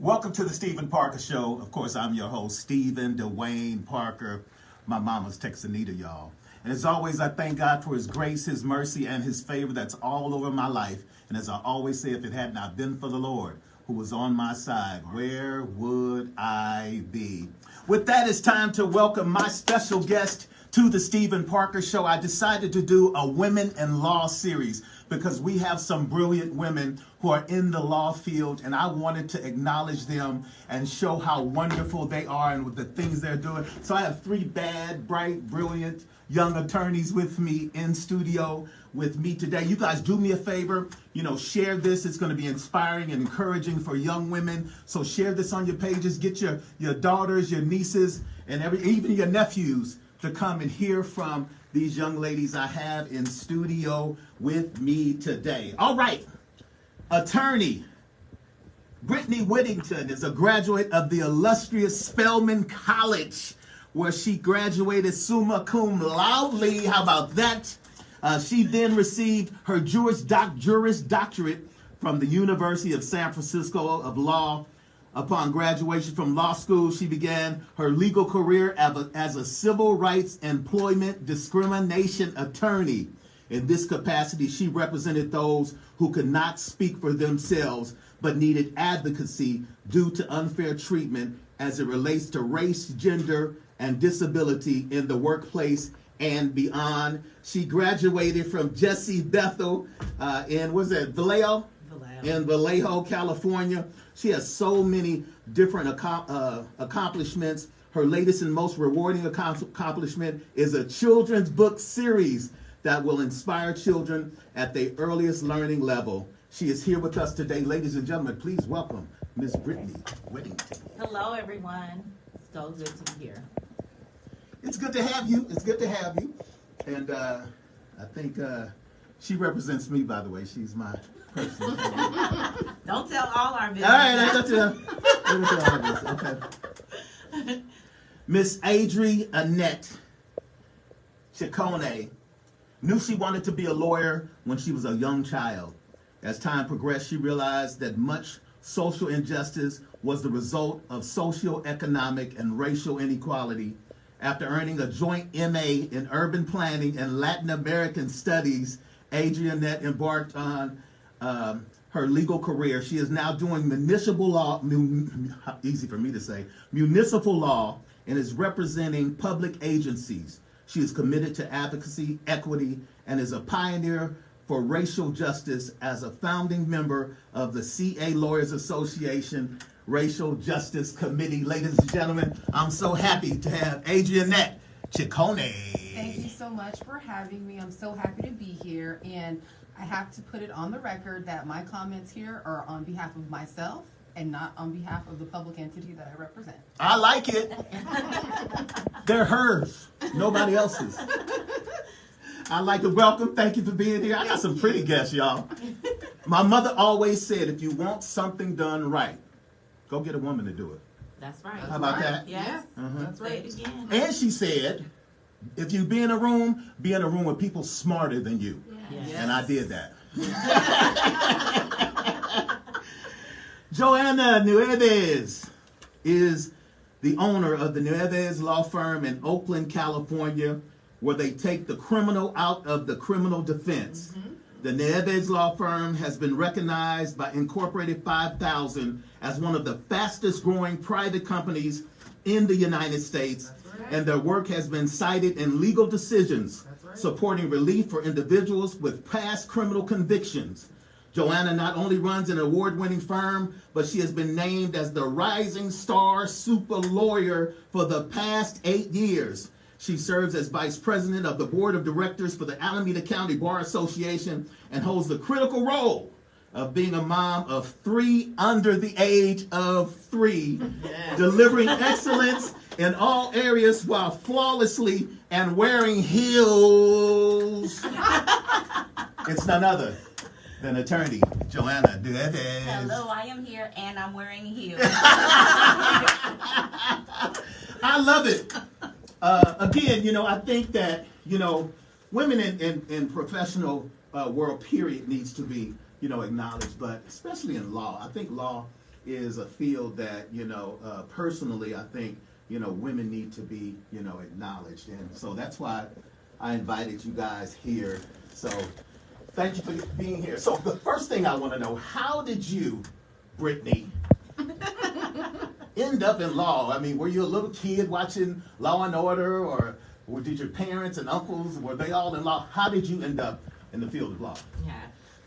Welcome to the Stephen Parker Show. Of course, I'm your host, Stephen Dwayne Parker. My mama's Texanita, y'all. And as always, I thank God for his grace, his mercy, and his favor that's all over my life. And as I always say, if it had not been for the Lord who was on my side, where would I be? With that, it's time to welcome my special guest to the Stephen Parker Show. I decided to do a Women in Law series because we have some brilliant women who are in the law field, and I wanted to acknowledge them and show how wonderful they are and with the things they're doing. So I have three bad, bright, brilliant young attorneys with me in studio with me today. You guys do me a favor, share this. It's going to be inspiring and encouraging for young women. So share this on your pages. Get your daughters, your nieces, and even your nephews to come and hear from these young ladies I have in studio with me today. All right. Attorney Brittany Whittington is a graduate of the illustrious Spelman College, where she graduated summa cum laude. How about that? She then received her Juris Doctorate from the University of San Francisco of Law. Upon graduation from law school, she began her legal career as a civil rights employment discrimination attorney. In this capacity, she represented those who could not speak for themselves but needed advocacy due to unfair treatment as it relates to race, gender, and disability in the workplace and beyond. She graduated from Jesse Bethel in Vallejo? In Vallejo, California. She has so many different accomplishments. Her latest and most rewarding accomplishment is a children's book series that will inspire children at their earliest learning level. She is here with us today. Ladies and gentlemen, please welcome Ms. Brittany Whittington. Hello, everyone. So good to be here. It's good to have you. It's good to have you. And I think she represents me, by the way. She's my person. Don't tell all our business. All right, don't tell all our business. Okay. Miss Adrieannette Ciccione knew she wanted to be a lawyer when she was a young child. As time progressed, she realized that much social injustice was the result of socioeconomic and racial inequality. After earning a joint MA in urban planning and Latin American studies, Adrieannette embarked on her legal career. She is now doing municipal law, easy for me to say, municipal law, and is representing public agencies. She is committed to advocacy, equity, and is a pioneer for racial justice as a founding member of the CA Lawyers Association Racial Justice Committee. Ladies and gentlemen, I'm so happy to have Adrieannette Ciccione. Thank you so much for having me. I'm so happy to be here, and I have to put it on the record that my comments here are on behalf of myself and not on behalf of the public entity that I represent. I like it. They're hers, nobody else's. I like it. Welcome. Thank you for being here. I got some pretty guests, y'all. My mother always said, if you want something done right, go get a woman to do it. That's right. How about that? Yes. That's right. Say it again. And she said, if you be in a room with people smarter than you. Yes. And I did that. Joanna Nieves is the owner of the Nieves Law Firm in Oakland, California, where they take the criminal out of the criminal defense. Mm-hmm. The Nieves Law Firm has been recognized by Incorporated 5000 as one of the fastest growing private companies in the United States, right. And their work has been cited in legal decisions supporting relief for individuals with past criminal convictions. Joanna not only runs an award-winning firm, but she has been named as the Rising Star Super Lawyer for the past 8 years. She serves as Vice President of the Board of Directors for the Alameda County Bar Association and holds the critical role of being a mom of 3 under the age of 3, delivering excellence in all areas while flawlessly and wearing heels. It's none other than attorney Joanna Nieves. Hello, I am here and I'm wearing heels. I love it. Again, I think that, women in professional world, period, needs to be, acknowledged, but especially in law. I think law is a field that, personally, I think, women need to be, acknowledged. And so that's why I invited you guys here. So thank you for being here. So the first thing I want to know, how did you, Brittany, end up in law? I mean, were you a little kid watching Law and Order, or did your parents and uncles, were they all in law? How did you end up in the field of law? Yeah.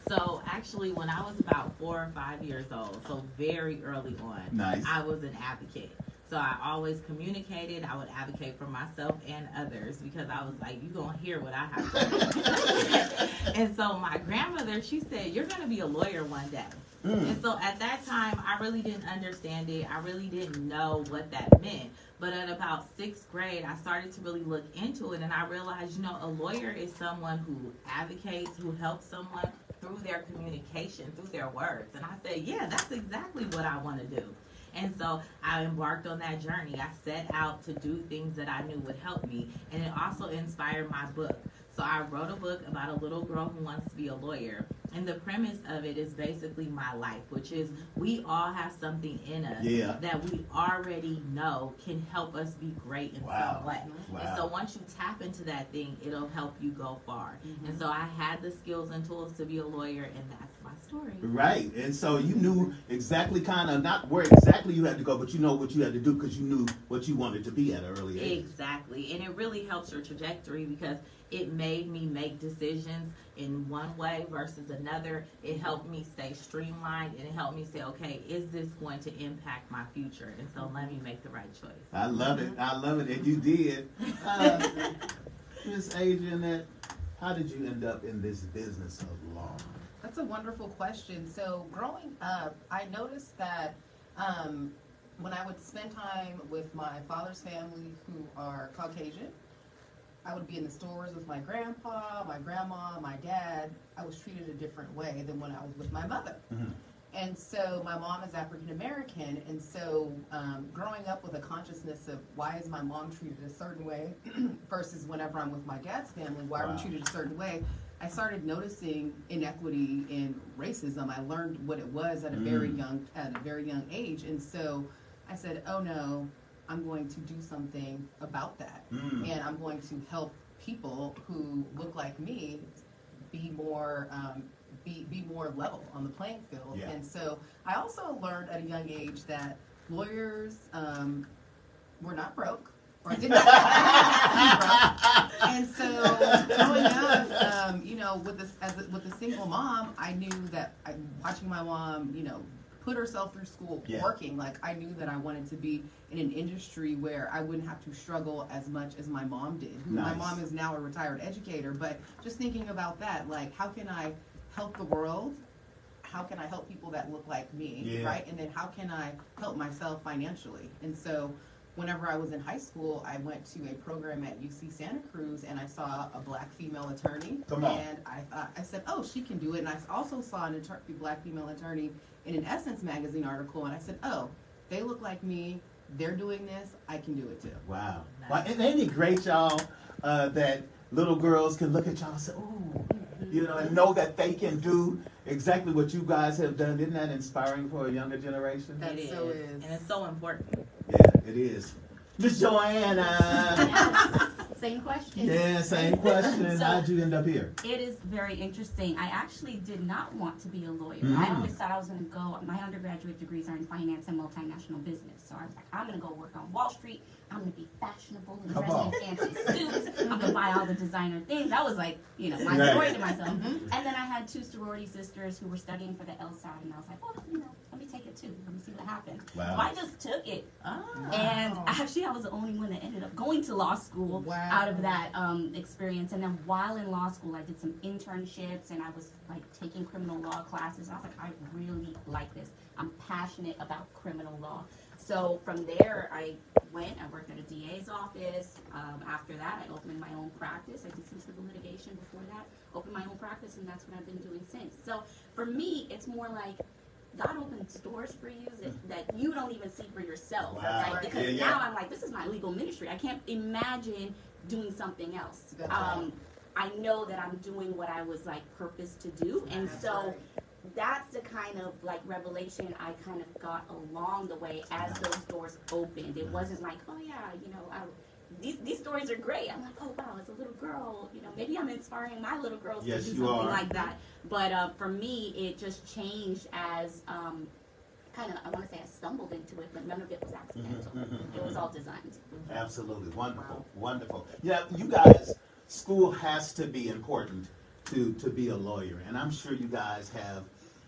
So actually, when I was about 4 or 5 years old, so very early on, Nice. I was an advocate. So I always communicated. I would advocate for myself and others because I was like, you're going to hear what I have to say. And so my grandmother, she said, you're going to be a lawyer one day. And so at that time, I really didn't understand it. I really didn't know what that meant. But at about 6th grade, I started to really look into it, and I realized, a lawyer is someone who advocates, who helps someone through their communication, through their words. And I said, yeah, that's exactly what I want to do. And so I embarked on that journey. I set out to do things that I knew would help me, and it also inspired my book. So I wrote a book about a little girl who wants to be a lawyer. And the premise of it is basically my life, which is we all have something in us that we already know can help us be great in some way. Wow. And so once you tap into that thing, it'll help you go far. And so I had the skills and tools to be a lawyer, and that's my story. Right. And so you knew exactly not where exactly you had to go, but you know what you had to do because you knew what you wanted to be at an early age. Exactly. And it really helps your trajectory because it made me make decisions in one way versus another. It helped me stay streamlined, and it helped me say, okay, is this going to impact my future? And so let me make the right choice. I love it. I love it. And you did. Miss Adrieannette, how did you end up in this business of law? That's a wonderful question. So growing up, I noticed that when I would spend time with my father's family who are Caucasian, I would be in the stores with my grandpa, my grandma, my dad. I was treated a different way than when I was with my mother. And so my mom is African American, and so growing up with a consciousness of why is my mom treated a certain way versus whenever I'm with my dad's family, why are we treated a certain way, I started noticing inequity in racism. I learned what it was at a very young age, and so I said, oh no, I'm going to do something about that, and I'm going to help people who look like me be more be more level on the playing field. Yeah. And so I also learned at a young age that lawyers were not broke, or did not be broke. And so growing up, with a single mom, I knew that watching my mom, put herself through school, working, like I knew that I wanted to be in an industry where I wouldn't have to struggle as much as my mom did. My mom is now a retired educator, but just thinking about that, like how can I help the world? How can I help people that look like me, right? And then how can I help myself financially? And so whenever I was in high school, I went to a program at UC Santa Cruz, and I saw a black female attorney. And I said, oh, she can do it. And I also saw a black female attorney in an Essence magazine article, and I said, oh, they look like me. They're doing this. I can do it too. Wow. Well, and ain't it great, y'all, that little girls can look at y'all and say, ooh, and know that they can do exactly what you guys have done. Isn't that inspiring for a younger generation? That so is. And it's so important. Yeah, it is. Miss Joanna. Same question. Yeah, same question. So, how'd you end up here? It is very interesting. I actually did not want to be a lawyer. I always thought I was going to go, my undergraduate degrees are in finance and multinational business. So I was like, I'm going to go work on Wall Street. I'm going to be fashionable and dress in fancy suits. I'm going to buy all the designer things. That was like, my story to myself. And then I had 2 sorority sisters who were studying for the LSAT, and I was like, well, let me take it too. Let me see what happens. Wow. So I just took it. And actually, I was the only one that ended up going to law school out of that experience. And then while in law school, I did some internships, and I was like taking criminal law classes. And I was like, I really like this. I'm passionate about criminal law. So from there, I worked at a DA's office. After that, I opened my own practice. I did some civil litigation before that, opened my own practice, and that's what I've been doing since. So for me, it's more like God opens doors for you that you don't even see for yourself. Wow. Right? Because now I'm like, this is my legal ministry. I can't imagine doing something else. I know that I'm doing what I was like purposed to do, and so that's the kind of like revelation I kind of got along the way as those doors opened. It wasn't like, oh yeah, you know, these stories are great. I'm like, oh wow, as a little girl, you know, maybe I'm inspiring my little girls to do something like that. But for me, it just changed as kind of, I want to say I stumbled into it, but none of it was accidental. It was all designed. Absolutely. Wonderful. Wonderful. Yeah, you guys, school has to be important to be a lawyer. And I'm sure you guys have,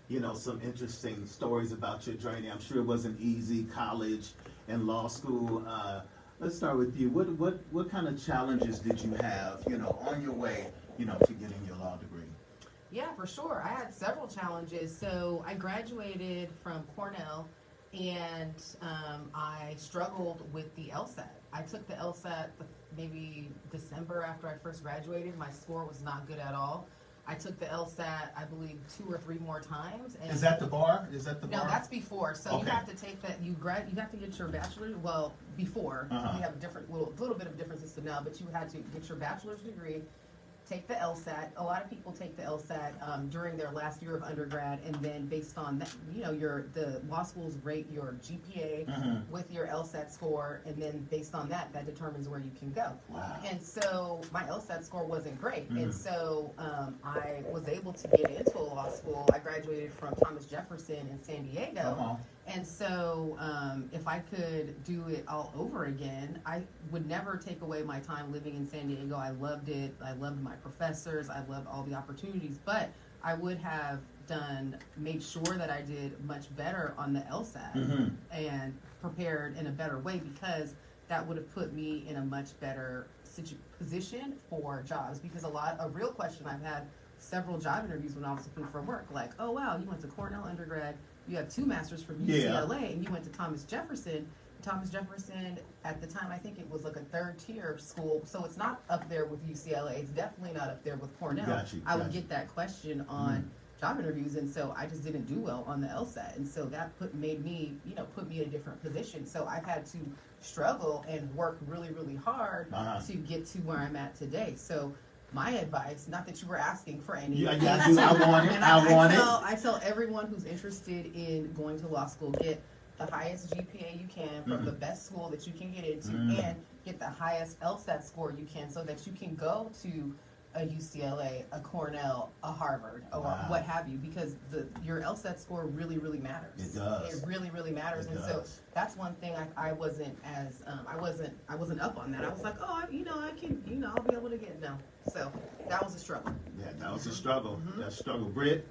you know, some interesting stories about your journey. I'm sure it wasn't easy, college and law school. Let's start with you. What kind of challenges did you have, you know, on your way, you know, to getting your law degree? Yeah, for sure. I had several challenges. So I graduated from Cornell, and I struggled with the LSAT. I took the LSAT maybe December after I first graduated. My score was not good at all. I took the LSAT, I believe, 2 or 3 more times. And is that the bar? Is that the bar? No, that's before. So you have to take that. You have to get your bachelor's. Well, before we have a different little bit of differences to now, but you had to get your bachelor's degree. Take the LSAT. A lot of people take the LSAT during their last year of undergrad, and then based on that, you know, the law schools rate your GPA with your LSAT score, and then based on that determines where you can go. Wow. And so my LSAT score wasn't great, and so I was able to get into a law school. I graduated from Thomas Jefferson in San Diego. And so if I could do it all over again, I would never take away my time living in San Diego. I loved it. I loved my professors. I loved all the opportunities. But I would have made sure that I did much better on the LSAT and prepared in a better way, because that would have put me in a much better position for jobs. Because a real question I've had several job interviews when I was looking for work, like, oh wow, you went to Cornell undergrad, you have 2 masters from UCLA, and you went to Thomas Jefferson. Thomas Jefferson, at the time, I think it was like a 3rd tier school, so it's not up there with UCLA. It's definitely not up there with Cornell. I would get that question on job interviews, and so I just didn't do well on the LSAT, and so that put me in a different position. So I've had to struggle and work really, really hard to get to where I'm at today. So my advice, not that you were asking for any. I want it. I tell everyone who's interested in going to law school, get the highest GPA you can from the best school that you can get into, and get the highest LSAT score you can, so that you can go to a UCLA, a Cornell, a Harvard, or what have you, because your LSAT score really, really matters. It does. It really, really matters. So that's one thing I wasn't up on that. I was like, oh, I can, I'll be able to get no. So that was a struggle. Yeah, that was a struggle. That's a struggle. Britt?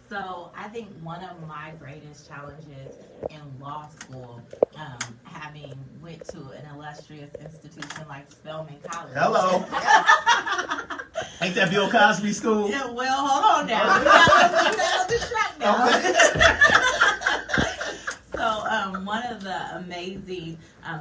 So I think one of my greatest challenges in law school, having went to an illustrious institution like Spelman College. Hello. Ain't that Bill Cosby school? Yeah, well, hold on now. We got to distract now. So one of the amazing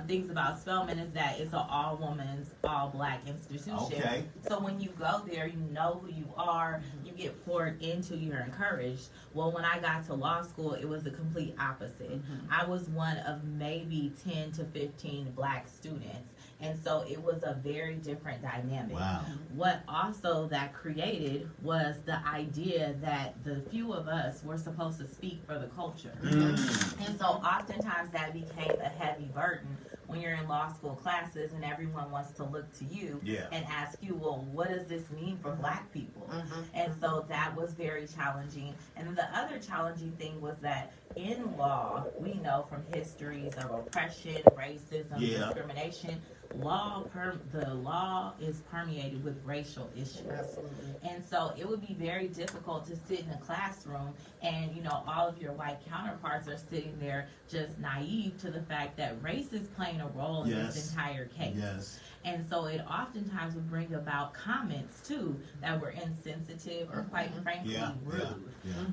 things about Spelman is that it's an all-women's, all-black institution. Okay. So when you go there, you know who you are, you get poured into, you're encouraged. Well, when I got to law school, it was the complete opposite. I was one of maybe 10 to 15 black students. And so it was a very different dynamic. Wow. What also that created was the idea that the few of us were supposed to speak for the culture. And so oftentimes that became a heavy burden when you're in law school classes and everyone wants to look to you and ask you, well, what does this mean for black people? And so that was very challenging. And then the other challenging thing was that in law, we know from histories of oppression, racism, discrimination, the law is permeated with racial issues. Absolutely. And so it would be very difficult to sit in a classroom and, all of your white counterparts are sitting there just naive to the fact that race is playing a role in this entire case. And so it oftentimes would bring about comments, too, that were insensitive or quite frankly rude.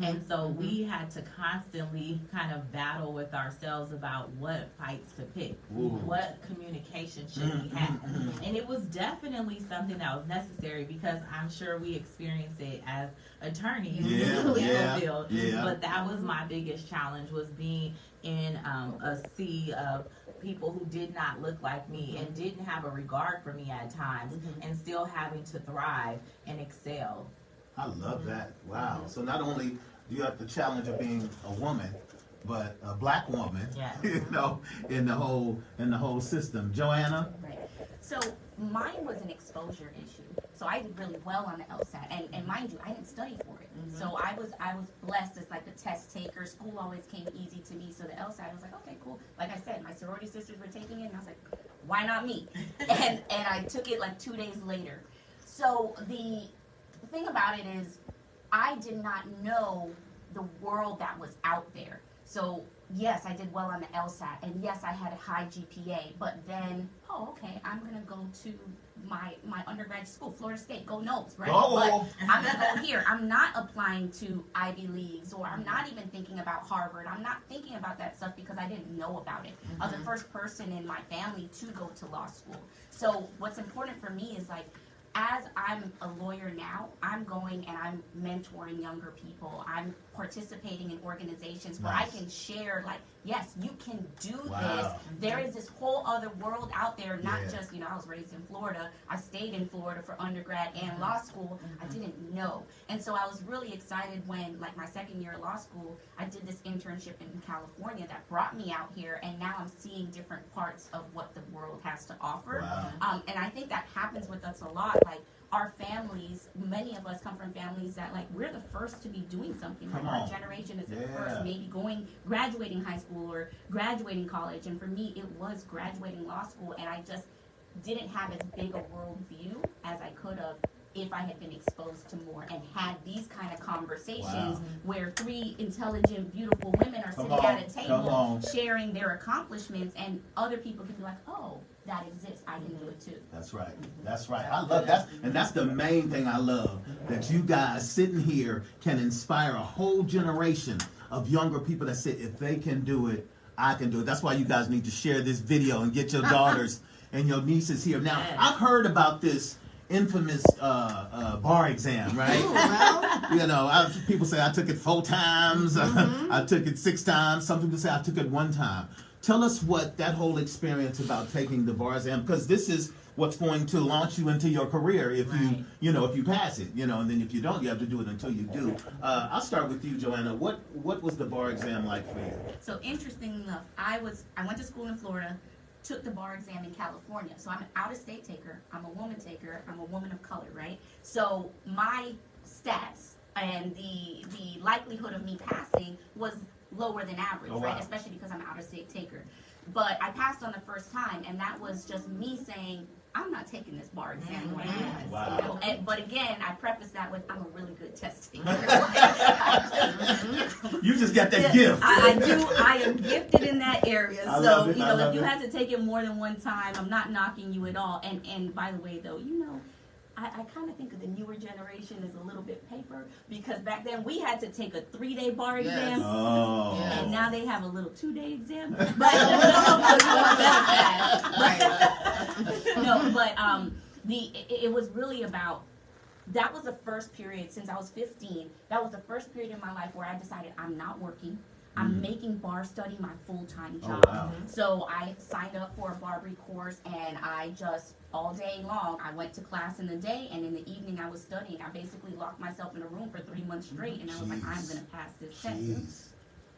And so we had to constantly kind of battle with ourselves about what fights to pick, what communication should we have. And it was definitely something that was necessary because I'm sure we experience it as attorneys in the legal field. But that was my biggest challenge, was being in a sea of people who did not look like me and didn't have a regard for me at times, and still having to thrive and excel. I love that. Wow. So not only you have the challenge of being a woman, but a black woman, Yes. you know, in the whole system. Joanna? Right. So mine was an exposure issue. So I did really well on the LSAT, and mind you, I didn't study for it. Mm-hmm. So I was blessed as like the test taker. School always came easy to me. So the LSAT, I was like, okay, cool. Like I said, my sorority sisters were taking it, and I was like, why not me? and I took it like 2 days later. So the thing about it is, I did not know the world that was out there. So yes, I did well on the LSAT, and yes, I had a high GPA, but then, oh, okay, I'm gonna go to my undergraduate school, Florida State, go Notes, right? Oh. But I'm gonna go here. I'm not applying to Ivy Leagues, or I'm not even thinking about Harvard. I'm not thinking about that stuff because I didn't know about it. I was the first person in my family to go to law school. So what's important for me is like, as I'm a lawyer now, I'm going and I'm mentoring younger people. I'm participating in organizations where Nice. I can share, like, yes, you can do Wow. this. There is this whole other world out there, not Yeah. just, I was raised in Florida. I stayed in Florida for undergrad and law school. I didn't know. And so I was really excited when, like, my second year of law school, I did this internship in California that brought me out here, and now I'm seeing different parts of what the world has to offer. Wow. And I think that happens with us a lot. Like, our families, many of us come from families that, like, we're the first to be doing something. Like, Come our on. generation is the Yeah. first, maybe graduating high school or graduating college. And for me, it was graduating law school, and I just didn't have as big a world view as I could have if I had been exposed to more and had these kind of conversations Wow. where three intelligent, beautiful women are Come sitting on, at a come table on. sharing their accomplishments, and other people can be like, oh, that exists, I can do it too. That's right. That's right. I love that. And that's the main thing I love, that you guys sitting here can inspire a whole generation of younger people that say, if they can do it, I can do it. That's why you guys need to share this video and get your daughters and your nieces here. Now, I've heard about this infamous bar exam, right? Well, People say I took it 4 times. I took it 6 times. Some people say I took it 1 time. Tell us what that whole experience about taking the bar exam, because this is what's going to launch you into your career if Right. if you pass it, and then if you don't, you have to do it until you do. I'll start with you, Joanna. What was the bar exam like for you? So interesting enough, I went to school in Florida, took the bar exam in California. So I'm an out-of-state taker, I'm a woman taker, I'm a woman of color, right? So my stats and the likelihood of me passing was lower than average, Oh, right? wow. Especially because I'm an out-of-state taker. But I passed on the first time, and that was just me saying, I'm not taking this bar exam right now. Wow. But again, I preface that with, I'm a really good test taker. You just got that Yeah, gift. I do. I am gifted in that area. I So, love it, I love if you it. had to take it more than one time, I'm not knocking you at all. And by the way, though, I kind of think of the newer generation as a little bit paper, because back then we had to take a 3-day bar Yes. exam. Oh. Yes. And now they have a little 2-day exam. It was really about, that was the first period since I was 15. That was the first period in my life where I decided I'm not working. I'm making bar study my full-time job. Oh, wow. So I signed up for a Barbary course, and I just, all day long, I went to class in the day, and in the evening I was studying. I basically locked myself in a room for 3 months straight, and I was like, I'm Jeez. going to pass this test. Jeez.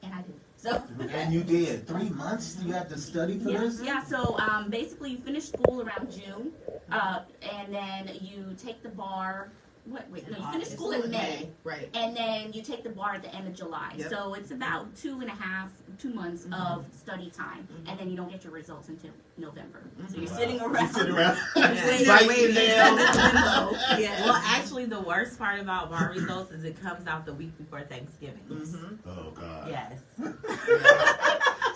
And I did. So. And you did. 3 months you had to study for this? Yeah, so basically you finish school around June, and then you take the bar, you finish school in May, right. and then you take the bar at the end of July. Yep. So it's about 2 months of study time, and then you don't get your results until November. So you're sitting around. You sit around. Sitting Biting waiting. down. Yeah. Well, actually, the worst part about bar results is it comes out the week before Thanksgiving. Oh, God. Yes.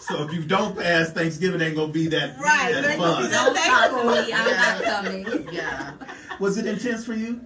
So if you don't pass, Thanksgiving ain't going to be that, Right, that ain't gonna be fun. that- Don't talk to me. I'm not coming. Yeah. Was it intense for you?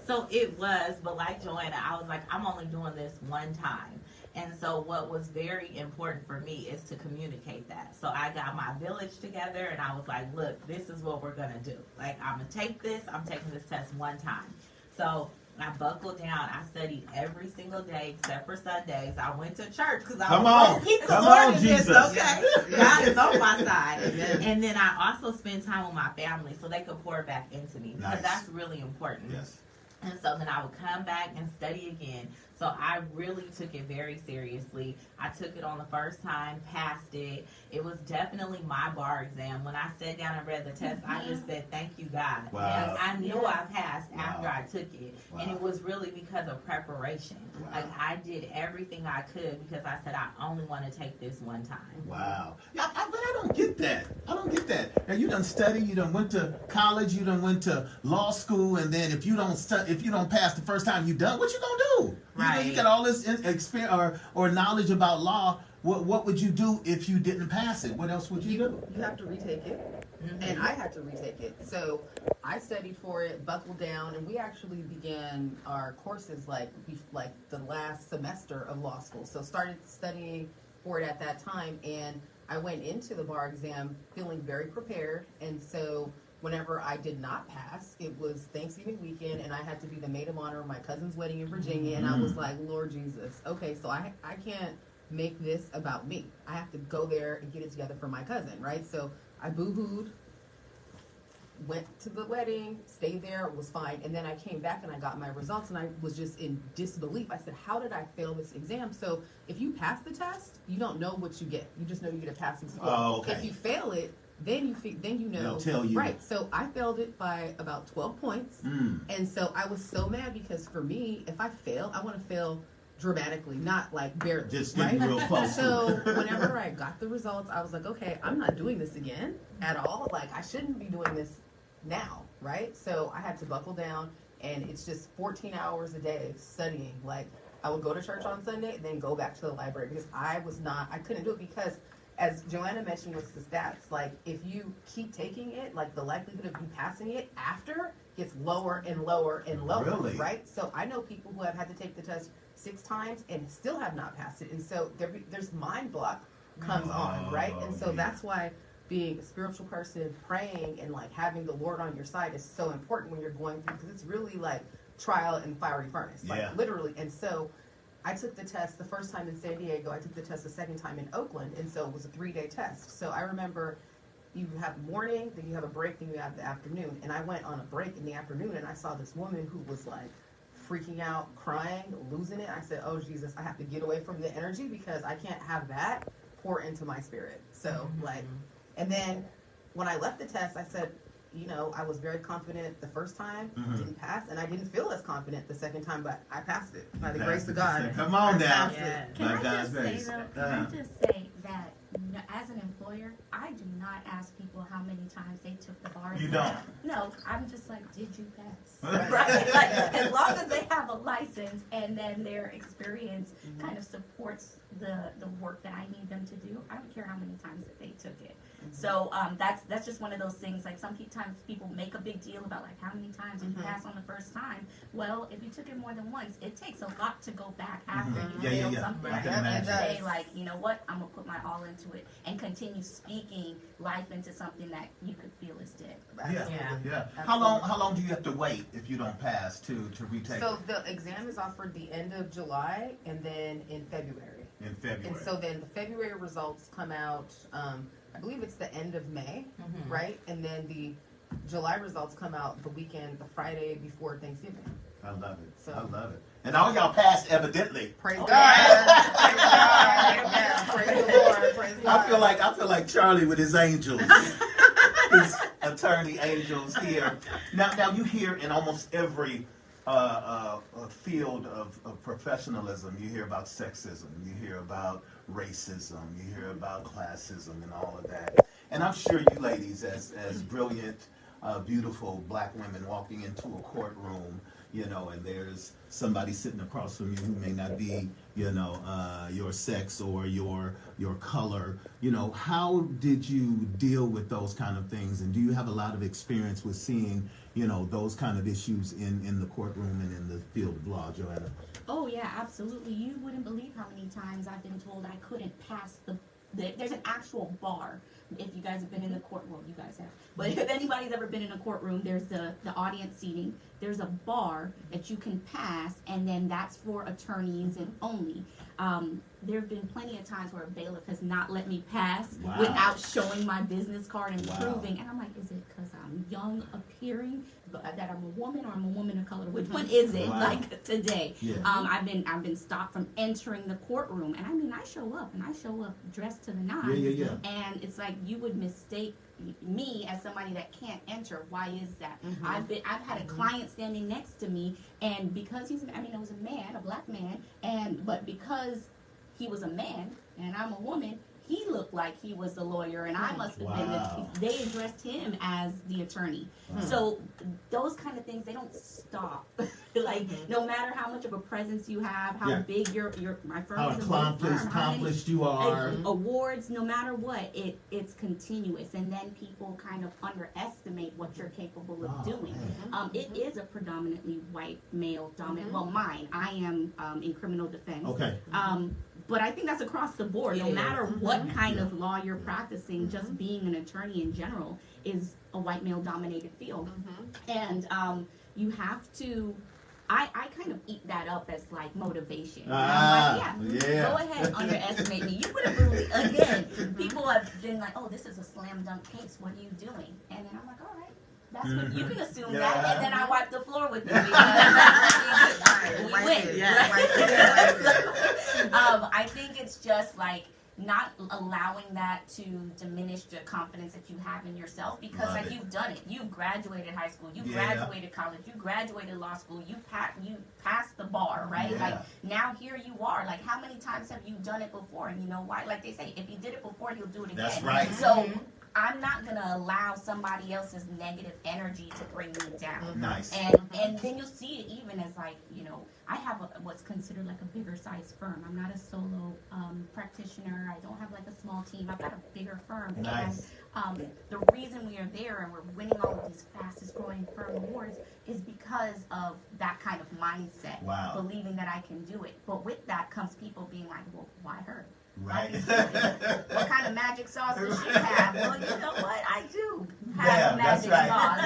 So it was, but like Joanna, I was like, I'm only doing this one time. And so what was very important for me is to communicate that. So I got my village together, and I was like, look, this is what we're going to do. Like, I'm going to take this. I'm taking this test one time. So I buckled down. I studied every single day except for Sundays. I went to church because I Come was on. going to keep the Come Lord on, in this, Jesus. okay? Yeah. God is on my side. Amen. And then I also spend time with my family so they could pour back into me, because Nice. that's really important. Yes. And so then I would come back and study again. So I really took it very seriously. I took it on the first time, passed it. It was definitely my bar exam. When I sat down and read the test, I just said, thank you, God. Wow. And I knew I passed after I took it. Wow. And it was really because of preparation. Wow. Like, I did everything I could because I said, I only want to take this one time. Wow. Yeah, but I don't get that. I don't get that. Now, you done studied, you done went to college, you done went to law school, and then if you don't pass the first time you done, what you gonna do? Right. You got all this experience or knowledge about law. What would you do if you didn't pass it? What else would you do? You have to retake it. And I had to retake it. So I studied for it, buckled down, and we actually began our courses like the last semester of law school. So started studying for it at that time, and I went into the bar exam feeling very prepared. And so whenever I did not pass, it was Thanksgiving weekend, and I had to be the maid of honor of my cousin's wedding in Virginia. And I was like, Lord Jesus, okay, so I can't make this about me. I have to go there and get it together for my cousin, right? So I boo-hooed, went to the wedding, stayed there, it was fine. And then I came back and I got my results, and I was just in disbelief. I said, how did I fail this exam? So if you pass the test, you don't know what you get. You just know you get a passing score. Oh, okay. If you fail it, then you know. They'll tell you. Right. So I failed it by about 12 points. And so I was so mad because for me, if I fail, I want to fail dramatically, not like barely. Just right? getting real close. So whenever I got the results, I was like, okay, I'm not doing this again at all. Like, I shouldn't be doing this now, right? So I had to buckle down, and it's just 14 hours a day studying. Like, I would go to church on Sunday and then go back to the library because I couldn't do it because, as Joanna mentioned with the stats, like, if you keep taking it, like, the likelihood of you passing it after gets lower and lower and lower, Really? right? So I know people who have had to take the test 6 times and still have not passed it, and so there's mind block comes on, right? And so that's why being a spiritual person, praying, and like having the Lord on your side is so important when you're going through, because it's really like trial and fiery furnace, like literally. And so I took the test the first time in San Diego. I took the test the second time in Oakland, and so it was a 3-day test. So I remember you have morning, then you have a break, then you have the afternoon. And I went on a break in the afternoon, and I saw this woman who was like freaking out, crying, losing it. I said, oh Jesus, I have to get away from the energy because I can't have that pour into my spirit. So like, and then when I left the test, I said, you know, I was very confident the first time, didn't pass, and I didn't feel as confident the second time, but I passed it by the grace of God. Come on now. Can I just say though? Can I just say that as an employer, I do not ask people how many times they took the bar exam. You don't? No, I'm just like, did you pass? Right? Like, as long as they have a license and then their experience kind of supports the work that I need them to do, I don't care how many times that they took it. So that's just one of those things. Like, sometimes people make a big deal about like how many times did you pass on the first time. Well, if you took it more than once, it takes a lot to go back after you fail something and say like, you know what, I'm gonna put my all into it and continue speaking life into something that you could feel is dead. Yeah. How long do you have to wait if you don't pass to retake? So the exam is offered the end of July and then in February. And so then the February results come out, I believe it's the end of May, right? And then the July results come out the weekend, the Friday before Thanksgiving. I love it. So, I love it. And all y'all passed evidently. Praise God. Praise God. Amen. Praise the Lord. Praise God. I feel like Charlie with his angels. His attorney angels here. Now you hear in almost every field of professionalism, you hear about sexism, you hear about racism, you hear about classism and all of that. And I'm sure you ladies, as brilliant, beautiful black women walking into a courtroom, you know, and there's somebody sitting across from you who may not be, you know, your sex or your color, you know, how did you deal with those kind of things? And do you have a lot of experience with seeing, you know, those kind of issues in the courtroom and in the field of law, Joanna? Oh yeah, absolutely. You wouldn't believe how many times I've been told I couldn't pass there's an actual bar. If you guys have been in the court, well, you guys have. But if anybody's ever been in a courtroom, there's the audience seating. There's a bar that you can pass, and then that's for attorneys and only. There have been plenty of times where a bailiff has not let me pass without showing my business card and proving. And I'm like, is it because I'm I'm young appearing, but that I'm a woman or I'm a woman of color. Which one is it? Wow. Like today, Yeah. I've been stopped from entering the courtroom, and I mean I show up dressed to the nines. Yeah. And it's like you would mistake me as somebody that can't enter. Why is that? I've had a client standing next to me, and because it was a man, a black man, but because he was a man and I'm a woman, he looked like he was the lawyer, and I must have been. They addressed him as the attorney. So those kind of things, they don't stop. Like no matter how much of a presence you have, how big my firm how is, accomplished you are, awards, no matter what, it's continuous, and then people kind of underestimate what you're capable of doing. It is a predominantly white male dominant. Well, I am in criminal defense. Okay. But I think that's across the board. No matter what kind of law you're practicing, just being an attorney in general is a white male dominated field. And you have to, I kind of eat that up as like motivation. I'm like, go ahead, underestimate me. You would have really, again, people have been like, oh, this is a slam dunk case. What are you doing? And then I'm like, all right. That's what you can assume that, and then I wipe the floor with you because we win. I think it's just like not allowing that to diminish the confidence that you have in yourself, because like you've done it. You've graduated high school, you graduated college, you graduated law school, you passed the bar, right? Like now here you are. Like how many times have you done it before? And you know why? Like they say, if you did it before, you'll do it again. That's right. So I'm not gonna allow somebody else's negative energy to bring me down. Nice. And then you'll see it even as like, I have what's considered like a bigger size firm. I'm not a solo practitioner. I don't have like a small team. I've got a bigger firm. Nice. And the reason we are there and we're winning all of these fastest growing firm awards is because of that kind of mindset. Wow. Believing that I can do it. But with that comes people being like, well, why her? Right. What kind of magic sauce does she have? Well, you know what? I do have magic sauce.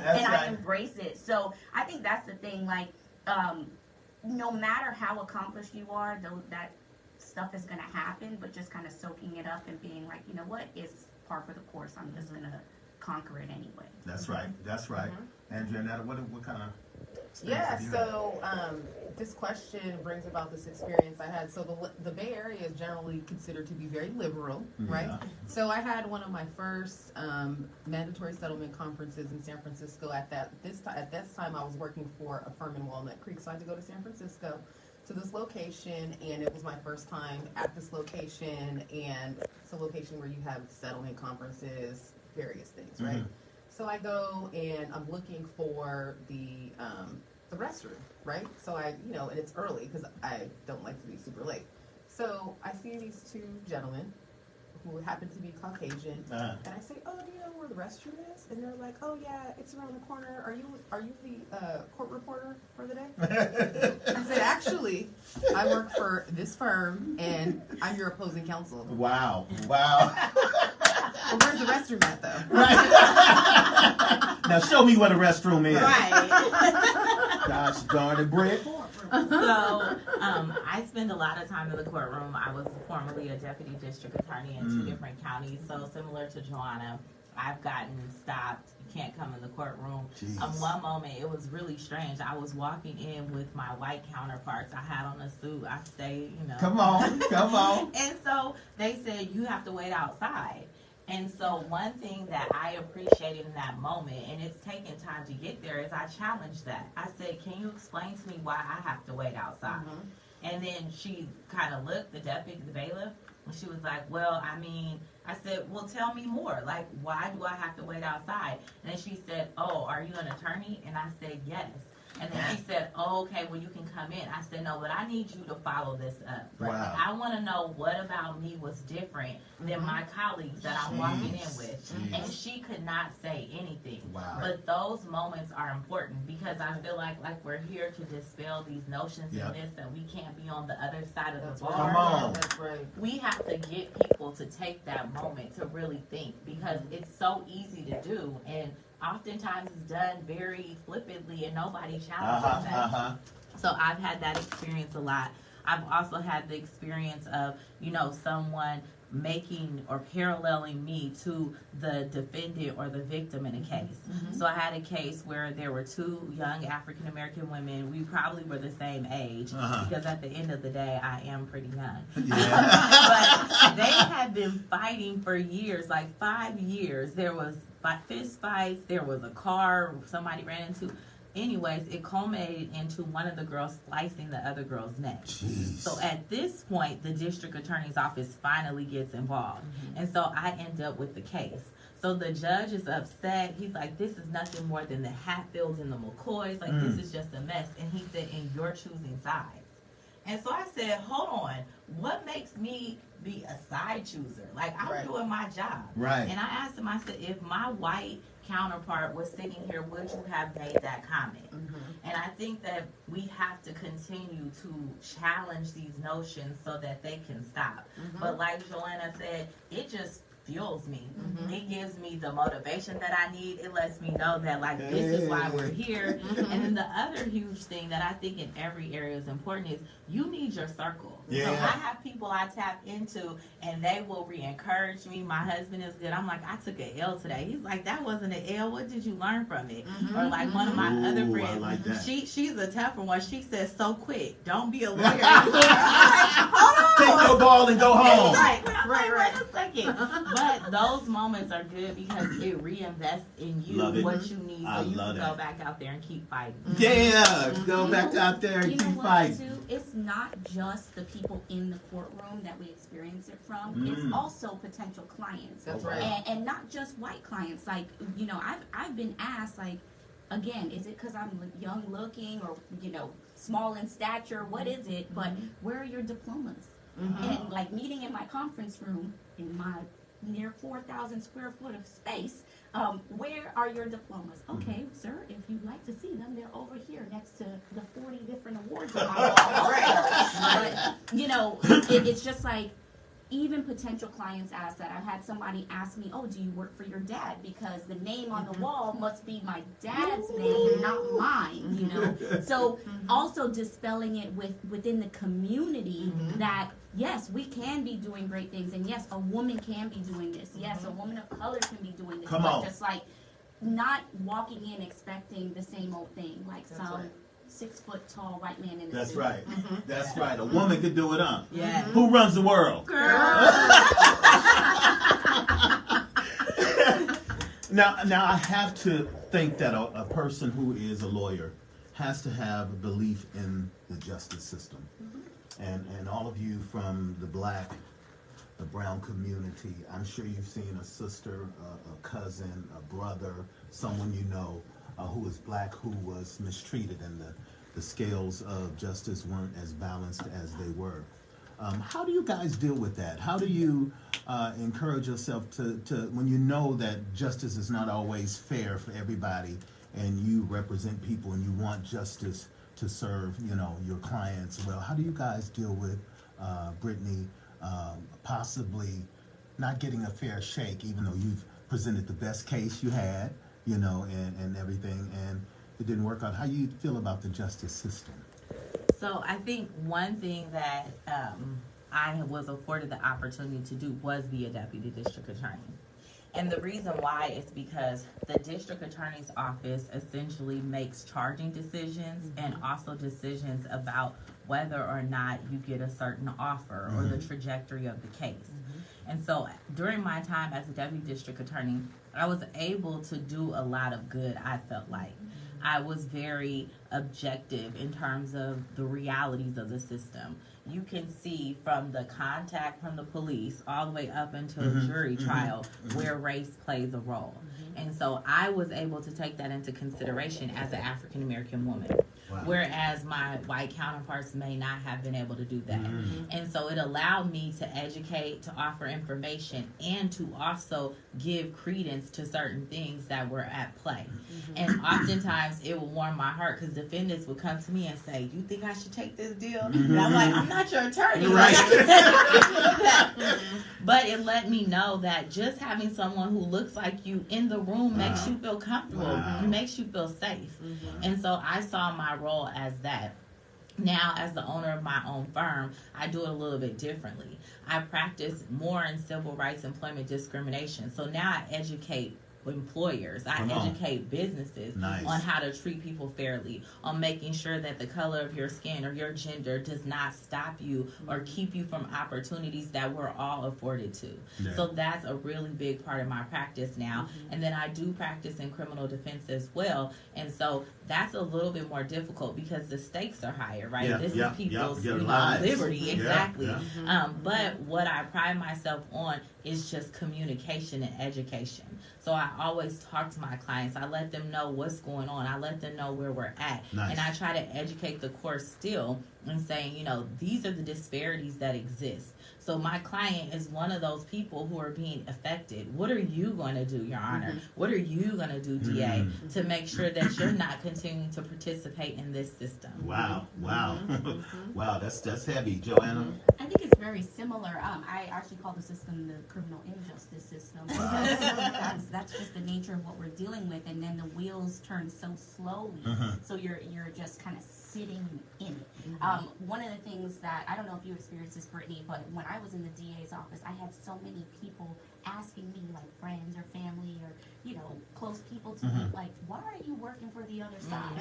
That's I embrace it. So I think that's the thing. Like, no matter how accomplished you are, though, that stuff is going to happen, but just kind of soaking it up and being like, you know what? It's par for the course. I'm just going to conquer it anyway. That's right. Adrieannette, what kind of this question brings about this experience I had. So the Bay Area is generally considered to be very liberal, right? So I had one of my first mandatory settlement conferences in San Francisco. At this time, I was working for a firm in Walnut Creek, so I had to go to San Francisco to this location, and it was my first time at this location, and it's a location where you have settlement conferences, various things, right? So I go and I'm looking for the restroom, right? So and it's early because I don't like to be super late. So I see these two gentlemen who happen to be Caucasian, and I say, "Oh, do you know where the restroom is?" And they're like, "Oh yeah, it's around the corner. Are you the court reporter for the day?" I said, "Actually, I work for this firm, and I'm your opposing counsel." Wow. Well, where's the restroom at, though? Right. Now show me where the restroom is. Right. Gosh darn it, Britt. So, I spend a lot of time in the courtroom. I was formerly a deputy district attorney in 2 different counties. So similar to Joanna, I've gotten stopped. You can't come in the courtroom. One moment, it was really strange. I was walking in with my white counterparts. I had on a suit. I stayed, Come on. And so they said, you have to wait outside. And so one thing that I appreciated in that moment, and it's taken time to get there, is I challenged that. I said, can you explain to me why I have to wait outside? And then she kind of looked, the bailiff, and she was like, well, I said, well, tell me more. Like, why do I have to wait outside? And then she said, oh, are you an attorney? And I said, yes. And then she said, oh, okay, well, you can come in. I said, no, but I need you to follow this up. Wow. I want to know what about me was different than my colleagues that I'm walking in with. And she could not say anything. Wow. But those moments are important because I feel like we're here to dispel these notions in this, that we can't be on the other side of the bar. Come on. That's right. We have to get people to take that moment to really think, because it's so easy to do, and oftentimes it's done very flippantly and nobody challenges that. So I've had that experience a lot. I've also had the experience of, someone making or paralleling me to the defendant or the victim in a case. So I had a case where there were two young African American women. We probably were the same age because at the end of the day, I am pretty young. But they had been fighting for years, like 5 years. There was fist fights. There was a car somebody ran into. Anyways, it culminated into one of the girls slicing the other girl's neck. Jeez. So at this point, the district attorney's office finally gets involved. And so I end up with the case. So the judge is upset. He's like, this is nothing more than the Hatfields and the McCoys. Like, this is just a mess. And he said, and you're choosing sides. And so I said, hold on. What makes me be a side chooser? Like, I'm doing my job. Right. And I asked him, I said, if my white counterpart was sitting here, would you have made that comment? And I think that we have to continue to challenge these notions so that they can stop. But like Joanna said, it just fuels me. It gives me the motivation that I need. It lets me know that, like, this is why we're here. And then the other huge thing that I think in every area is important is you need your circle. Yeah. So I have people I tap into, and they will re-encourage me. My husband is good. I'm like, I took an L today. He's like, that wasn't an L. What did you learn from it? Or like one of my other friends, I like that. she's a tougher one. She says, so quick. Don't be a lawyer. Hold on. Take your ball and go home. Wait a second. But those moments are good because it reinvests in you what you need so you can go back out there and keep fighting. Yeah, go back out there and keep fighting. Too, it's not just the people in the courtroom that we experience it from. It's also potential clients. That's right. And not just white clients. Like, you know, I've been asked, like, again, is it because I'm young looking or, you know, small in stature? What is it? But where are your diplomas? And like meeting in my conference room in my near 4,000 square foot of space, where are your diplomas? Okay, sir, if you'd like to see them, they're over here next to the 40 different awards on my wall. But, you know, it's just like, even potential clients ask that. I've had somebody ask me, oh, do you work for your dad? Because the name on the wall must be my dad's name, not mine, you know? So also dispelling it within the community that, yes, we can be doing great things. And yes, a woman can be doing this. Yes, a woman of color can be doing this. Come on. Just like not walking in expecting the same old thing, like That's some right. 6 foot tall white man in a That's suit. right. That's right. A woman could do it, huh? Yeah. Who runs the world? Now I have to think that a person who is a lawyer has to have a belief in the justice system. And all of you from the black, the brown community, I'm sure you've seen a sister, a cousin, a brother, someone you know who is black who was mistreated and the scales of justice weren't as balanced as they were. How do you guys deal with that? How do you encourage yourself to when you know that justice is not always fair for everybody and you represent people and you want justice to serve, you know, your clients well? How do you guys deal with, Brittany, possibly not getting a fair shake even though you've presented the best case you had, you know, and everything, and it didn't work out? How do you feel about the justice system? So I think one thing that I was afforded the opportunity to do was be a deputy district attorney. And the reason why is because the district attorney's office essentially makes charging decisions and also decisions about whether or not you get a certain offer or the trajectory of the case. And so during my time as a deputy district attorney, I was able to do a lot of good, I felt like. I was very objective in terms of the realities of the system. You can see from the contact from the police all the way up into a jury trial where race plays a role. And so I was able to take that into consideration as an African American woman. Wow. Whereas my white counterparts may not have been able to do that. And so it allowed me to educate, to offer information, and to also give credence to certain things that were at play. And oftentimes it would warm my heart because defendants would come to me and say, you think I should take this deal? And I'm like, I'm not your attorney. Right. But it let me know that just having someone who looks like you in the room makes you feel comfortable, makes you feel safe. And so I saw my role as that. Now, as the owner of my own firm, I do it a little bit differently. I practice more in civil rights employment discrimination. So now I educate employers, I educate businesses on how to treat people fairly, on making sure that the color of your skin or your gender does not stop you or keep you from opportunities that we're all afforded to. So that's a really big part of my practice now. And then I do practice in criminal defense as well. And so that's a little bit more difficult because the stakes are higher, right? This is people's liberty. Exactly. But what I pride myself on is just communication and education. So I always talk to my clients. I let them know what's going on. I let them know where we're at. And I try to educate the court still and saying, you know, these are the disparities that exist. So my client is one of those people who are being affected. What are you going to do, Your Honor? What are you going to do, DA, to make sure that you're not continuing to participate in this system? Wow. Wow, that's heavy. Joanna? I think it's very similar. I actually call the system the criminal injustice system. That's just the nature of what we're dealing with, and then the wheels turn so slowly. So you're just kind of sitting in it. One of the things that, I don't know if you experienced this, Brittany, but when I was in the DA's office, I had so many people asking me, like friends or family or, you know, close people to me, like, why are you working for the other side?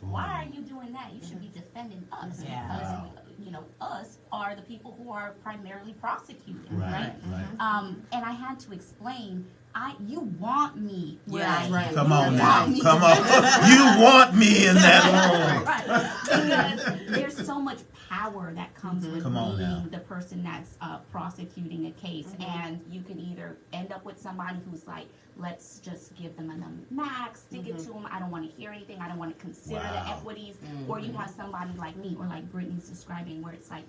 Why are you doing that? You should be defending us because, you know, us are the people who are primarily prosecuting, right? And I had to explain, you want me where I am. Come on now. Come on. You want me in that room. Because there's so much power that comes with being the person that's prosecuting a case. And you can either end up with somebody who's like, let's just give them a max, stick it to them. I don't want to hear anything. I don't want to consider the equities. Or you have somebody like me or like Brittany's describing where it's like,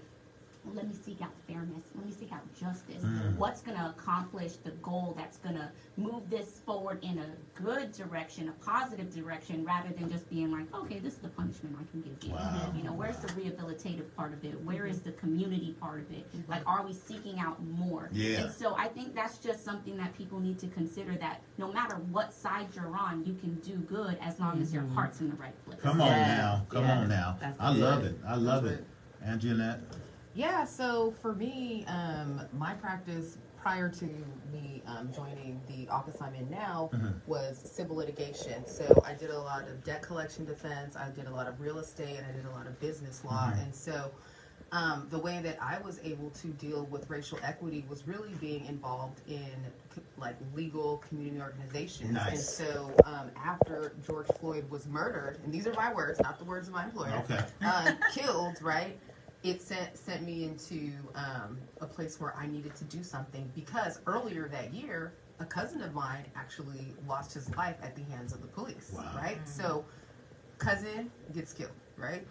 let me seek out fairness. Let me seek out justice. What's going to accomplish the goal that's going to move this forward in a good direction, a positive direction, rather than just being like, okay, this is the punishment I can give you. You know, where's the rehabilitative part of it? Where is the community part of it? Like, are we seeking out more? And so I think that's just something that people need to consider, that no matter what side you're on, you can do good as long as your heart's in the right place. Come on now. Come on now. I love it. I love it. Adrieannette? Yeah, so for me, my practice prior to me joining the office I'm in now was civil litigation. So I did a lot of debt collection defense, I did a lot of real estate, and I did a lot of business law. And so the way that I was able to deal with racial equity was really being involved in like legal community organizations. And so after George Floyd was murdered, and these are my words, not the words of my employer, killed, right? It sent me into a place where I needed to do something, because earlier that year, a cousin of mine actually lost his life at the hands of the police, right? So cousin gets killed, right?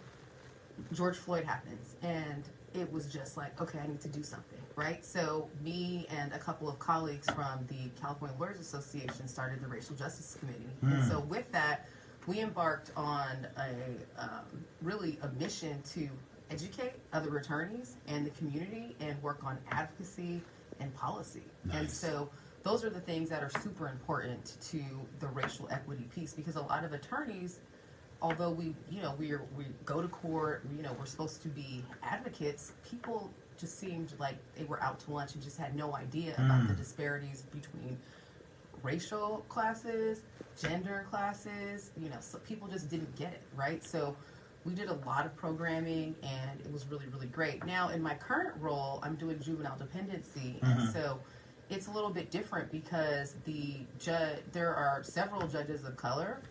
George Floyd happens, and it was just like, okay, I need to do something, right? So me and a couple of colleagues from the California Lawyers Association started the Racial Justice Committee. And so with that, we embarked on really a mission to educate other attorneys and the community and work on advocacy and policy. And so those are the things that are super important to the racial equity piece, because a lot of attorneys, although we go to court, we're supposed to be advocates, people just seemed like they were out to lunch and just had no idea about the disparities between racial classes, gender classes, so people just didn't get it, right? So we did a lot of programming, and it was really, really great. Now, in my current role, I'm doing juvenile dependency, and so it's a little bit different because there are several judges of color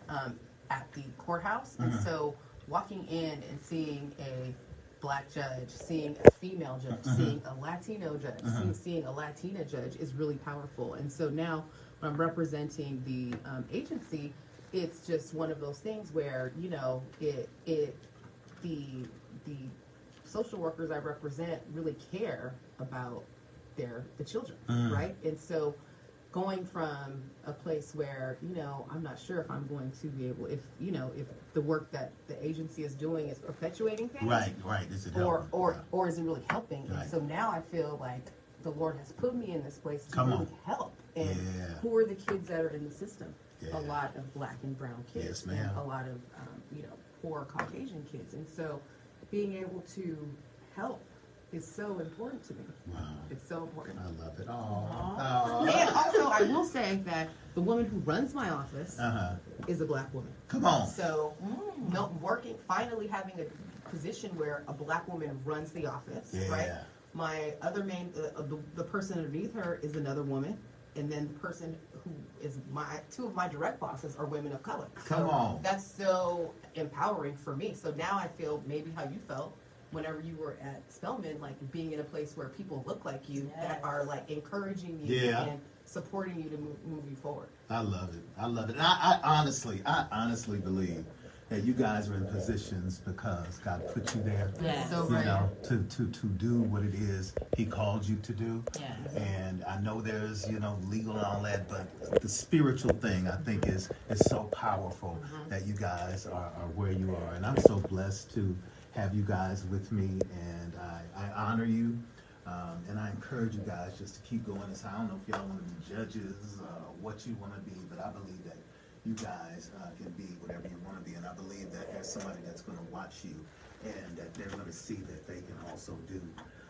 at the courthouse, and so walking in and seeing a black judge, seeing a female judge, seeing a Latino judge, seeing a Latina judge is really powerful. And so now when I'm representing the agency, it's just one of those things where, the social workers I represent really care about the children, right? And so going from a place where, I'm not sure if I'm going to be able, if the work that the agency is doing is perpetuating things. Right. Is it or is it really helping? And so now I feel like the Lord has put me in this place to really help. And who are the kids that are in the system? A lot of black and brown kids, and a lot of poor Caucasian kids. And so being able to help is so important to me. Wow. It's so important. I love it. And also, I will say that the woman who runs my office is a black woman. Come on. So, no, finally having a position where a black woman runs the office, right? My other the person underneath her is another woman, and then the person who is two of my direct bosses are women of color. Come on. That's so empowering for me. So now I feel maybe how you felt whenever you were at Spelman, like being in a place where people look like you that are like encouraging you and supporting you to move you forward. I love it. I love it. And I honestly believe that you guys are in positions because God put you there. Yes. So You right. know, to do what it is He called you to do. Yes. And I know there's, legal and all that, but the spiritual thing I think is so powerful that you guys are where you are. And I'm so blessed to have you guys with me, and I honor you. And I encourage you guys just to keep going. I don't know if y'all want to be judges, what you want to be, but I believe that you guys can be whatever you want to be. And I believe that there's somebody that's going to watch you and that they're going to see that they can also do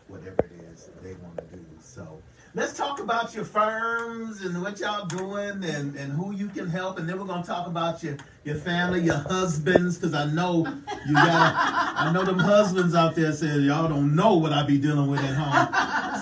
whatever it is that they want to do. So let's talk about your firms and what y'all doing and who you can help. And then we're going to talk about your family, your husbands, because I know I know them husbands out there saying, y'all don't know what I be dealing with at home.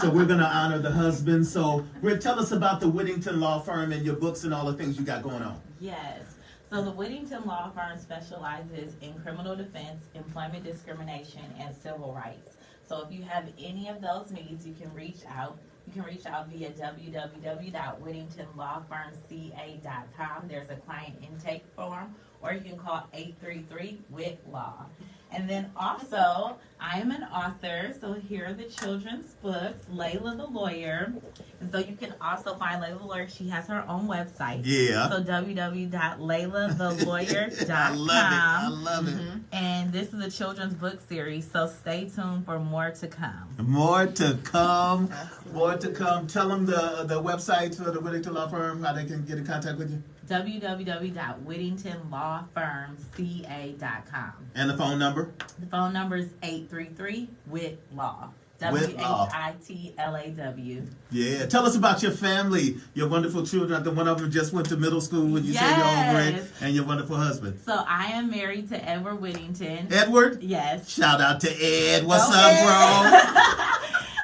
So we're going to honor the husbands. So Britt, tell us about the Whittington Law Firm and your books and all the things you got going on. Yes. So the Whittington Law Firm specializes in criminal defense, employment discrimination, and civil rights. So if you have any of those needs, you can reach out. You can reach out via www.whittingtonlawfirmca.com. There's a client intake form, or you can call 833-WIT-LAW. And then also, I am an author, so here are the children's books, Layla the Lawyer. And so you can also find Layla the Lawyer. She has her own website. Yeah. So www.laylathelawyer.com. I love it. And this is a children's book series, so stay tuned for more to come. More to come. More to come. Tell them the website for the Whittington Law Firm, how they can get in contact with you. www.whittingtonlawfirmca.com. And the phone number? The phone number is 833-WIT-LAW. WIT-LAW. WITLAW. Yeah. Tell us about your family, your wonderful children. I think one of them just went to middle school and you said you're over it, and your wonderful husband. So I am married to Edward Whittington. Edward? Yes. Shout out to Ed. What's up, bro?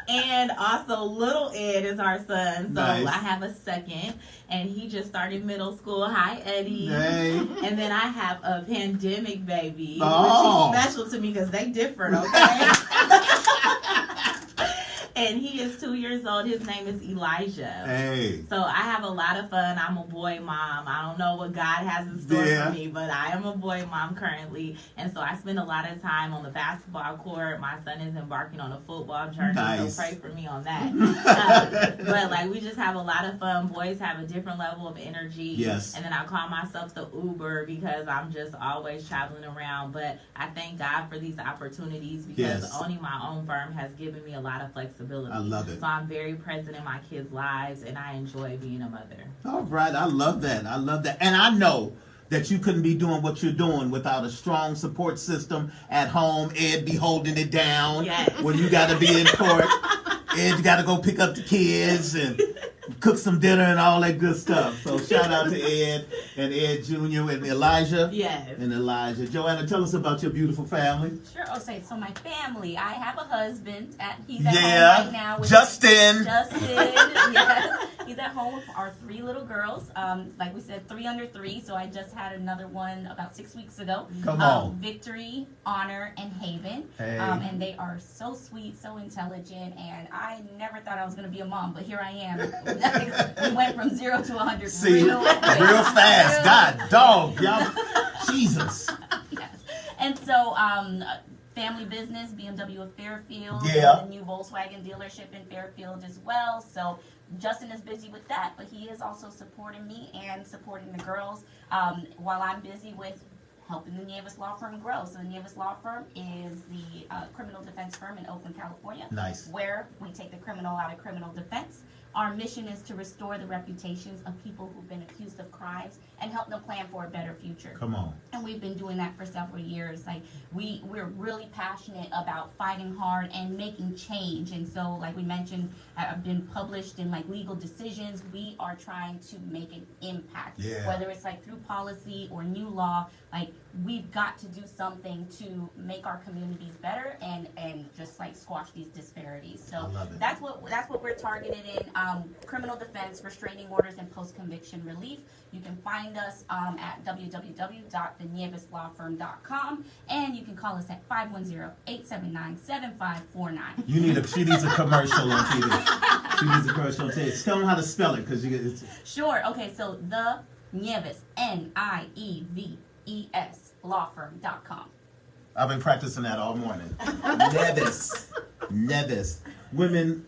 And also little Ed is our son. So Nice. I have a second, and he just started middle school. Hi, Eddie. Hey. And then I have a pandemic baby, Oh. which is special to me because they different, okay? And he is 2 years old. His name is Elijah. Hey. So I have a lot of fun. I'm a boy mom. I don't know what God has in store for me, but I am a boy mom currently. And so I spend a lot of time on the basketball court. My son is embarking on a football journey, Nice. so pray for me on that. But like, we just have a lot of fun. Boys have a different level of energy. Yes. And then I call myself the Uber because I'm just always traveling around. But I thank God for these opportunities because Yes. owning my own firm has given me a lot of flexibility. I love it. So I'm very present in my kids' lives, and I enjoy being a mother. All right. I love that. I love that. And I know that you couldn't be doing what you're doing without a strong support system at home. Ed be holding it down Yes. when you got to be in court. Ed, you got to go pick up the kids and cook some dinner and all that good stuff. So shout out to Ed and Ed Jr. and Elijah. Yes. And Elijah. Joanna, tell us about your beautiful family. Sure. Okay, so my family. I have a husband. He's at home right now. With Justin. Yes. He's at home with our 3 little girls. Like we said, 3 under 3. So I just had another one about 6 weeks ago. Come on. Victory, Honor, and Haven. Hey. And they are so sweet, so intelligent. And I never thought I was going to be a mom, but here I am. We went from 0 to 100 See, real quick. real fast. God dog. Y'all. Jesus. Yes. And so, family business, BMW of Fairfield, Yeah. and the new Volkswagen dealership in Fairfield as well. So Justin is busy with that, but he is also supporting me and supporting the girls while I'm busy with helping the Nieves Law Firm grow. So the Nieves Law Firm is the criminal defense firm in Oakland, California. Nice. Where we take the criminal out of criminal defense. Our mission is to restore the reputations of people who've been accused of crimes and help them plan for a better future. Come on. And we've been doing that for several years. Like we're really passionate about fighting hard and making change. And so, like we mentioned, have been published in like legal decisions. We are trying to make an impact, whether it's like through policy or new law. Like we've got to do something to make our communities better and just like squash these disparities. So that's what we're targeted in. Criminal defense, restraining orders, and post-conviction relief. You can find us at www.thenieveslawfirm.com, and you can call us at 510-879-7549. She needs a commercial on TV. She needs a commercial on TV. Tell them how to spell it, because Sure. Okay. So the Nieves, Nieves lawfirm.com. I've been practicing that all morning. Nieves. Women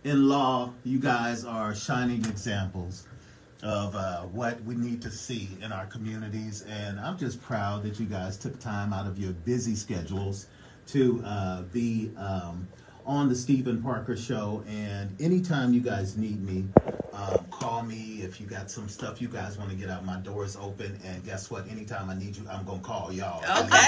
in law, you guys are shining examples of what we need to see in our communities, and I'm just proud that you guys took time out of your busy schedules to be on the Stephen Parker Show. And anytime you guys need me, call me. If you got some stuff you guys want to get out, my door is open. And guess what? Anytime I need you, I'm gonna call y'all. Okay.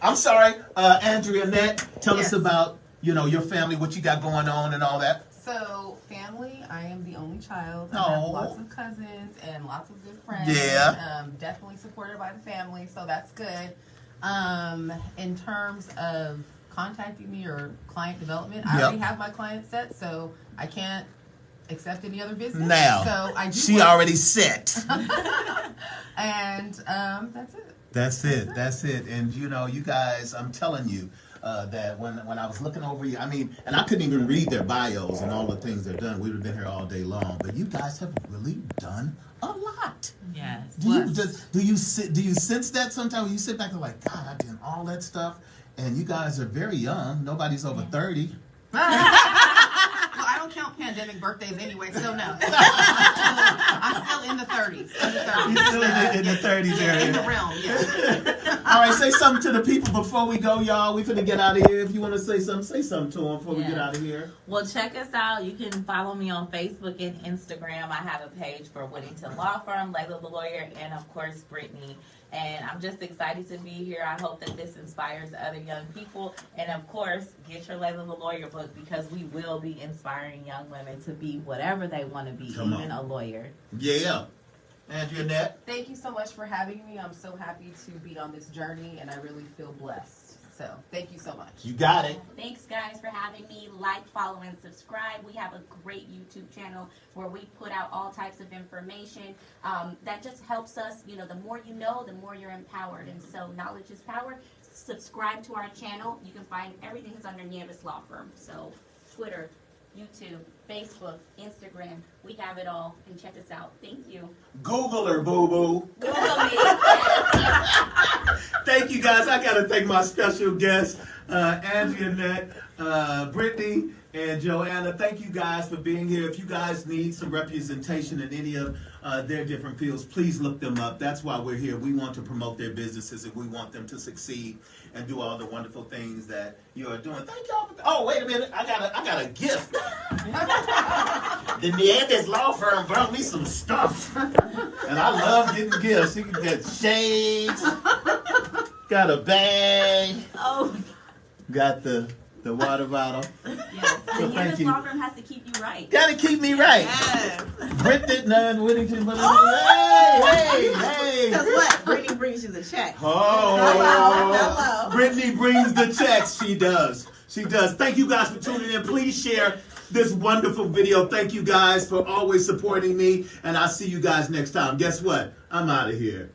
I'm sorry, Adrieannette, tell us about your family, what you got going on, and all that. So, family, I am the only child. I Oh. have lots of cousins and lots of good friends. Yeah. Definitely supported by the family, so that's good. In terms of contacting me or client development, I already have my client set, so I can't accept any other business. Now, so I do she already set. And that's it. That's it. And you guys, I'm telling you, that when I was looking over you, and I couldn't even read their bios and all the things they've done. We would have been here all day long. But you guys have really done a lot. Yes. Do you sense that sometimes when you sit back and like, God, I did all that stuff, and you guys are very young. Nobody's over 30. Well, I don't count pandemic birthdays anyway, so no. I'm still in the 30s. You're still in the 30s area. In the realm, yeah. All right, say something to the people before we go, y'all. We finna get out of here. If you want to say something to them before we get out of here. Well, check us out. You can follow me on Facebook and Instagram. I have a page for Whittington Law Firm, Layla the Lawyer, and of course, Brittany. And I'm just excited to be here. I hope that this inspires other young people. And of course, get your Layla the Lawyer book, because we will be inspiring young women to be whatever they want to be, even a lawyer. Yeah. Adrieannette? Thank you so much for having me. I'm so happy to be on this journey, and I really feel blessed. So, thank you so much. You got it. Thanks, guys, for having me. Like, follow, and subscribe. We have a great YouTube channel where we put out all types of information that just helps us. The more you know, the more you're empowered. And so, knowledge is power. Subscribe to our channel. You can find everything is under Nieves Law Firm. So, Twitter, YouTube, Facebook, Instagram. We have it all. And check us out. Thank you. Google her, boo-boo. Google me. Thank you, guys. I got to thank my special guests, Adrieannette, Brittany, and Joanna. Thank you guys for being here. If you guys need some representation in any of their different fields, please look them up. That's why we're here. We want to promote their businesses, and we want them to succeed and do all the wonderful things that you are doing. Thank y'all. Oh, wait a minute. I got a gift. The Nieves Law Firm brought me some stuff. And I love getting gifts. You can get shades. Got a bag. Oh. Got the water bottle. Yes. The Nieves Law Firm has to keep you right. Gotta keep me right. Yes. Brittany Whittington. Hey. Guess what? Brittany brings you the check. Oh. Hello. Brittany brings the checks. She does. Thank you guys for tuning in. Please share this wonderful video. Thank you guys for always supporting me. And I'll see you guys next time. Guess what? I'm out of here.